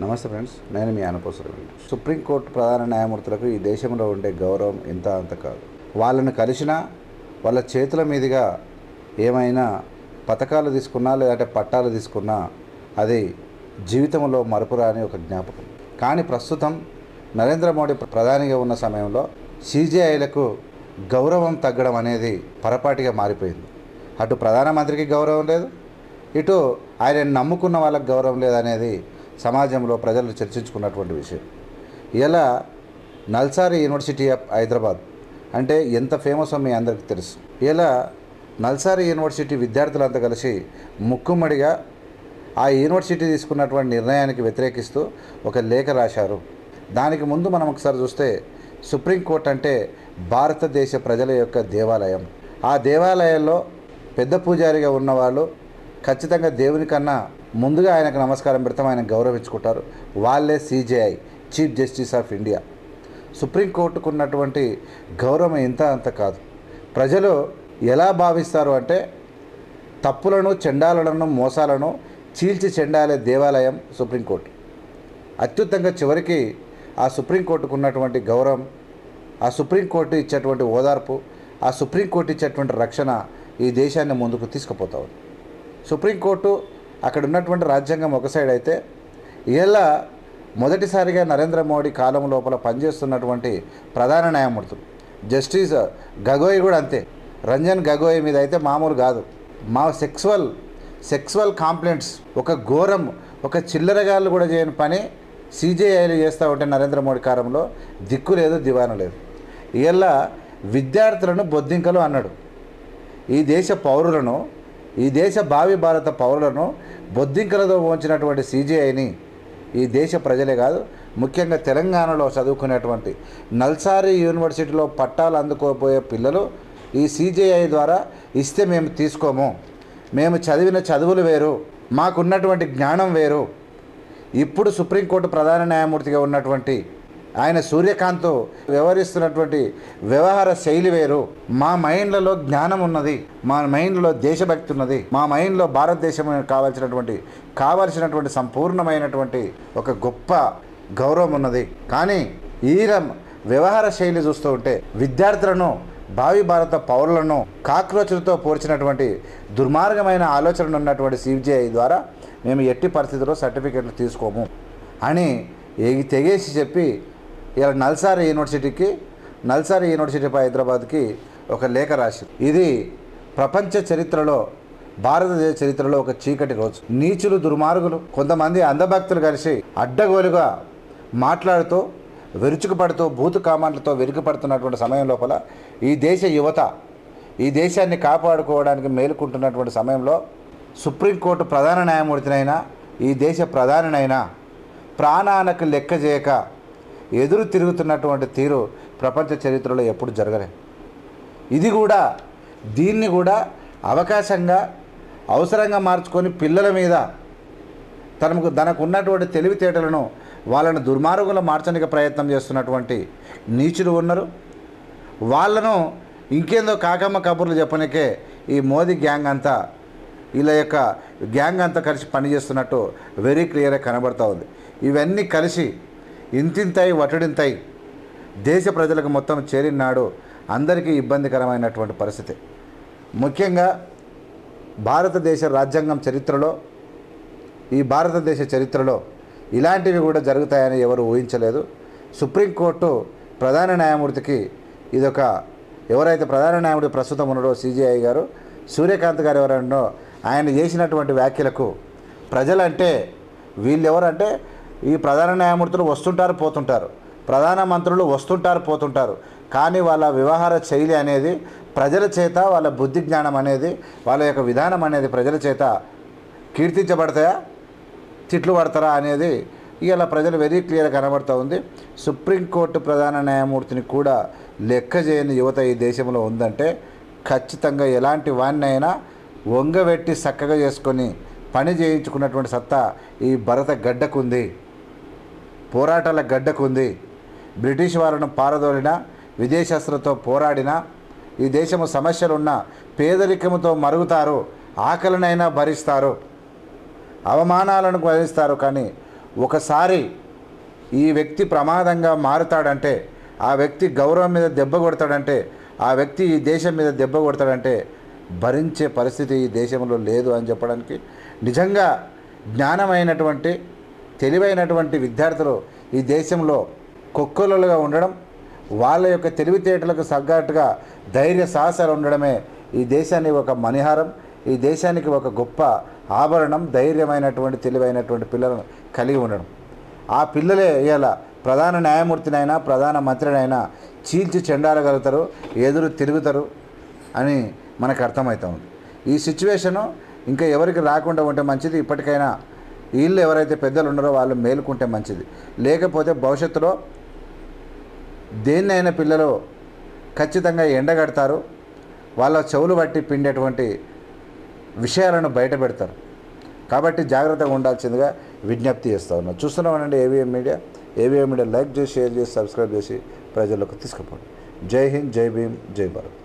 నమస్తే ఫ్రెండ్స్, నేను మీ ఆనపోసరి. సుప్రీంకోర్టు ప్రధాన న్యాయమూర్తులకు ఈ దేశంలో ఉండే గౌరవం ఇంత అంత కాదు. వాళ్ళని కలిసినా వాళ్ళ చేతుల మీదుగా ఏమైనా పథకాలు తీసుకున్నా లేదంటే పట్టాలు తీసుకున్నా అది జీవితంలో మరపురాని ఒక జ్ఞాపకం. కానీ ప్రస్తుతం నరేంద్ర మోడీ ప్రధానిగా ఉన్న సమయంలో సిజేఐలకు గౌరవం తగ్గడం అనేది పొరపాటుగా మారిపోయింది. అటు ప్రధానమంత్రికి గౌరవం లేదు, ఇటు ఆయన నమ్ముకున్న వాళ్ళకి గౌరవం లేదనేది సమాజంలో ప్రజలు చర్చించుకున్నటువంటి విషయం. ఇలా నల్సారి యూనివర్సిటీ ఆఫ్ హైదరాబాద్ అంటే ఎంత ఫేమస్ మీ అందరికీ తెలుసు. ఇలా నల్సారి యూనివర్సిటీ విద్యార్థులంతా కలిసి ముక్కుమ్మడిగా ఆ యూనివర్సిటీ తీసుకున్నటువంటి నిర్ణయానికి వ్యతిరేకిస్తూ ఒక లేఖ రాశారు. దానికి ముందు మనం ఒకసారి చూస్తే సుప్రీంకోర్టు అంటే భారతదేశ ప్రజల యొక్క దేవాలయం. ఆ దేవాలయంలో పెద్ద పూజారిగా ఉన్నవాళ్ళు ఖచ్చితంగా దేవుని కన్నా ముందుగా ఆయనకు నమస్కారం పెడతాం, ఆయన గౌరవించుకుంటారు. వాళ్ళే CJI, chief justice of India. సుప్రీంకోర్టుకు ఉన్నటువంటి గౌరవం ఇంత అంత కాదు. ప్రజలు ఎలా భావిస్తారు అంటే తప్పులను, చండాలను, మోసాలను చీల్చి చెండాలే దేవాలయం సుప్రీంకోర్టు. అత్యుత్తంగా చివరికి ఆ సుప్రీంకోర్టుకు ఉన్నటువంటి గౌరవం, ఆ సుప్రీంకోర్టు ఇచ్చేటువంటి ఓదార్పు, ఆ సుప్రీంకోర్టు ఇచ్చేటువంటి రక్షణ ఈ దేశాన్ని ముందుకు తీసుకుపోతా ఉంది. సుప్రీంకోర్టు అక్కడ ఉన్నటువంటి రాజ్యాంగం ఒక సైడ్ అయితే, ఇలా మొదటిసారిగా నరేంద్ర మోడీ కాలం లోపల పనిచేస్తున్నటువంటి ప్రధాన న్యాయమూర్తులు జస్టిస్ గగోయ్ కూడా అంతే. రంజన్ గగోయ్ మీద అయితే మామూలు కాదు. మా సెక్సువల్ కాంప్లైంట్స్ ఒక ఘోరం, ఒక చిల్లరగాళ్ళు కూడా చేయని పని సిజేఐలు చేస్తూ ఉంటే నరేంద్ర మోడీ కాలంలో దిక్కు లేదు, దివాను లేదు. ఇలా విద్యార్థులను బొద్దింకలు అన్నాడు. ఈ దేశ పౌరులను, ఈ దేశ భావి భారత పౌరులను బొద్దింకలతో ఉంచినటువంటి సిజేఐని ఈ దేశ ప్రజలే కాదు, ముఖ్యంగా తెలంగాణలో చదువుకునేటువంటి నల్సారి యూనివర్సిటీలో పట్టాలు అందుకోబోయే పిల్లలు ఈ సిజేఐ ద్వారా ఇస్తే మేము తీసుకోము, మేము చదివిన చదువులు వేరు, మాకున్నటువంటి జ్ఞానం వేరు. ఇప్పుడు సుప్రీంకోర్టు ప్రధాన న్యాయమూర్తిగా ఉన్నటువంటి ఆయన సూర్యకాంత్ వ్యవహరిస్తున్నటువంటి వ్యవహార శైలి వేరు. మా మైండ్లలో జ్ఞానం ఉన్నది, మా మైండ్లో దేశభక్తి ఉన్నది, మా మైండ్లో భారతదేశం కావాల్సినటువంటి సంపూర్ణమైనటువంటి ఒక గొప్ప గౌరవం ఉన్నది. కానీ ఈ వ్యవహార శైలి చూస్తూ ఉంటే విద్యార్థులను, భావి భారత పౌరులను కాక్రోచులతో పోర్చినటువంటి దుర్మార్గమైన ఆలోచనలు ఉన్నటువంటి సిజేఐ ద్వారా మేము ఎట్టి పరిస్థితుల్లో సర్టిఫికెట్లు తీసుకోము అని తెగేసి చెప్పి ఇలా నల్సారి యూనివర్సిటీ ఆఫ్ హైదరాబాద్కి ఒక లేఖ రాసి, ఇది ప్రపంచ చరిత్రలో, భారతదేశ చరిత్రలో ఒక చీకటి రోజు. నీచులు, దుర్మార్గులు, కొంతమంది అంధభక్తులు కలిసి అడ్డగోలుగా మాట్లాడుతూ, విరుచుకుపడుతూ, బూతు కామాండ్లతో వెనుకపడుతున్నటువంటి సమయం లోపల ఈ దేశ యువత ఈ దేశాన్ని కాపాడుకోవడానికి మేలుకుంటున్నటువంటి సమయంలో సుప్రీంకోర్టు ప్రధాన న్యాయమూర్తినైనా, ఈ దేశ ప్రధానినైనా ప్రాణాలకు లెక్క చేయక ఎదురు తిరుగుతున్నటువంటి తీరు ప్రపంచ చరిత్రలో ఎప్పుడు జరగలేదు. దీన్ని కూడా అవకాశంగా, అవసరంగా మార్చుకొని పిల్లల మీద తనకు ఉన్నటువంటి తెలివితేటలను వాళ్ళను దుర్మార్గులు మార్చడానికి ప్రయత్నం చేస్తున్నటువంటి నీచులు ఉన్నారు. వాళ్ళను ఇంకేందో కాకమ్మ కబుర్లు చెప్పనికే ఈ మోదీ గ్యాంగ్ అంతా, వీళ్ళ యొక్క గ్యాంగ్ అంతా కలిసి పనిచేస్తున్నట్టు వెరీ క్లియర్గా కనబడుతూ ఉంది. ఇవన్నీ కలిసి ఇంతింతాయి వటుడింతాయి దేశ ప్రజలకు మొత్తం చేరినాడు అందరికీ ఇబ్బందికరమైనటువంటి పరిస్థితి. ముఖ్యంగా భారతదేశ రాజ్యాంగం చరిత్రలో, ఈ భారతదేశ చరిత్రలో ఇలాంటివి కూడా జరుగుతాయని ఎవరు ఊహించలేదు. సుప్రీంకోర్టు ప్రధాన న్యాయమూర్తికి ఇదొక, ఎవరైతే ప్రధాన న్యాయమూర్తి ప్రస్తుతం ఉన్నాడో సిజేఐ గారు, సూర్యకాంత్ గారు ఎవరన్నో, ఆయన చేసినటువంటి వ్యాఖ్యలకు ప్రజలంటే వీళ్ళెవరంటే ఈ ప్రధాన న్యాయమూర్తులు వస్తుంటారు పోతుంటారు, ప్రధాన మంత్రులు వస్తుంటారు పోతుంటారు, కానీ వాళ్ళ వ్యవహార శైలి అనేది ప్రజల చేత, వాళ్ళ బుద్ధి జ్ఞానం అనేది, వాళ్ళ యొక్క విధానం అనేది ప్రజల చేత కీర్తించబడతాయా, తిట్లు పడతారా అనేది ఇలా ప్రజలు వెరీ క్లియర్గా కనబడుతూ ఉంది. సుప్రీంకోర్టు ప్రధాన న్యాయమూర్తిని కూడా లెక్క చేయని యువత ఈ దేశంలో ఉందంటే ఖచ్చితంగా ఎలాంటి వాడినైనా వంగబెట్టి చక్కగా చేసుకొని పని చేయించుకున్నటువంటి సత్తా ఈ భరత గడ్డకుంది, పోరాటాల గడ్డకుంది. బ్రిటిష్ వారిని పారదోలిన, విదేశస్తులతో పోరాడిన, ఈ దేశము సమస్యలున్న పేదరికముతో మరుగుతారు, ఆకలినైనా భరిస్తారు, అవమానాలను భరిస్తారు, కానీ ఒకసారి ఈ వ్యక్తి ప్రమాదంగా మారుతాడంటే, ఆ వ్యక్తి గౌరవం మీద దెబ్బ కొడతాడంటే, ఆ వ్యక్తి ఈ దేశం మీద దెబ్బ కొడతాడంటే భరించే పరిస్థితి ఈ దేశంలో లేదు అని చెప్పడానికి నిజంగా జ్ఞానమైనటువంటి తెలివైనటువంటి విద్యార్థులు ఈ దేశంలో కొక్కొలలుగా ఉండడం, వాళ్ళ యొక్క తెలివితేటలకు తగ్గట్టుగా ధైర్య సాహసాలు ఉండడమే ఈ దేశానికి ఒక మణిహారం, ఈ దేశానికి ఒక గొప్ప ఆభరణం. ధైర్యమైనటువంటి తెలివైనటువంటి పిల్లలను కలిగి ఉండడం. ఆ పిల్లలే ఇలా ప్రధాన న్యాయమూర్తినైనా ప్రధాన మంత్రినైనా చీల్చి చెండాడగలుగుతారు, ఎదురు తిరుగుతారు అని మనకు అర్థమవుతా ఉంది. ఈ సిచ్యువేషను ఇంకా ఎవరికి రాకుండా ఉంటే మంచిది. ఇప్పటికైనా వీళ్ళు ఎవరైతే పెద్దలు ఉన్నారో వాళ్ళు మేలుకుంటే మంచిది. లేకపోతే భవిష్యత్తులో దేన్నైనా పిల్లలు ఖచ్చితంగా ఎండగడతారు, వాళ్ళ చెవులు బట్టి పిండేటువంటి విషయాలను బయట పెడతారు. కాబట్టి జాగ్రత్తగా ఉండాల్సిందిగా విజ్ఞప్తి చేస్తూ ఉన్నాం. చూస్తున్నామనండి AVM media. AVM media like చేసి, షేర్ చేసి, సబ్స్క్రైబ్ చేసి ప్రజలకు తీసుకుపోండి. జై హింద్, జై భీమ్, జై భారత్.